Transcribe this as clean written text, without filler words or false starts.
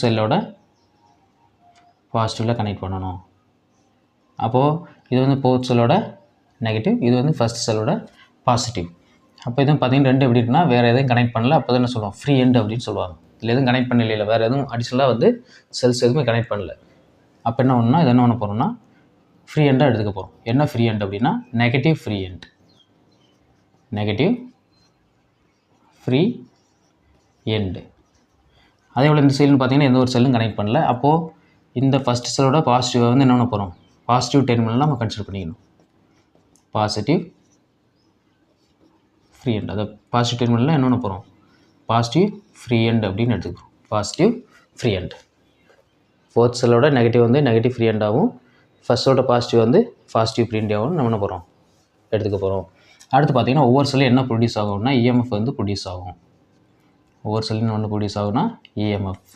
செல்லோட பாசிட்டிவில் connect பண்ணணும். அப்போது இது வந்து போர்த் செல்லோட நெகட்டிவ், இது வந்து ஃபஸ்ட் செல்லோட பாசிட்டிவ். அப்போ இதுவும் பார்த்தீங்கன்னா 2 எப்படி இருக்குன்னா வேறு எதுவும் கனெக்ட் பண்ணல. அப்போ தான் என்ன சொல்லுவோம், ஃப்ரீ எண்ட் அப்படின்னு சொல்லுவாங்க. இதில் எதுவும் கனெக்ட் பண்ணல, வேறு எதுவும் அடிஷ்னலாக வந்து செல்ஸ் எதுவுமே கனெக்ட் பண்ணல. அப்போ என்ன ஒன்றுனா இது என்ன பண்ண போகிறோம்னா ஃப்ரீ எண்டாக எடுத்துக்க போகிறோம். என்ன ஃப்ரீ எண்ட் அப்படின்னா negative free end, negative free end. அதே போல் இந்த செல்லுன்னு பார்த்தீங்கன்னா எந்த ஒரு செல்லும் கனெக்ட் பண்ணல. அப்போது இந்த ஃபஸ்ட் செல்லோட பாசிட்டிவை வந்து என்ன பண்ண போகிறோம், பாசிட்டிவ் டெர்மினல் நம்ம கன்சிடர் பண்ணிக்கணும். பாசிட்டிவ் ஃப்ரீ எண்ட், அதை பாசிட்டிவ் டெர்மினலில் என்ன பண்ண போகிறோம், பாசிட்டிவ் ஃப்ரீ எண்ட் அப்படின்னு எடுத்துக்கிறோம். Positive free end. ஃபோர்த் செல்லோட நெகட்டிவ் வந்து நெகட்டிவ் ஃப்ரீ எண்டாகவும், ஃபஸ்ட்டோட பாசிட்டிவ் வந்து பாசிட்டிவ் ஃப்ரீ எண்டாகவும் நம்ம என்ன போகிறோம், எடுத்துக்க போகிறோம். அடுத்து பார்த்திங்கன்னா ஒவ்வொரு செல்லும் என்ன ப்ரொடியூஸ் ஆகும்னா இஎம்எஃப் வந்து ப்ரொடியூஸ் ஆகும். ஒவ்வொரு செல்லும் ஒன்று ப்ரொடியூஸ் ஆகும்னா இஎம்எஃப்.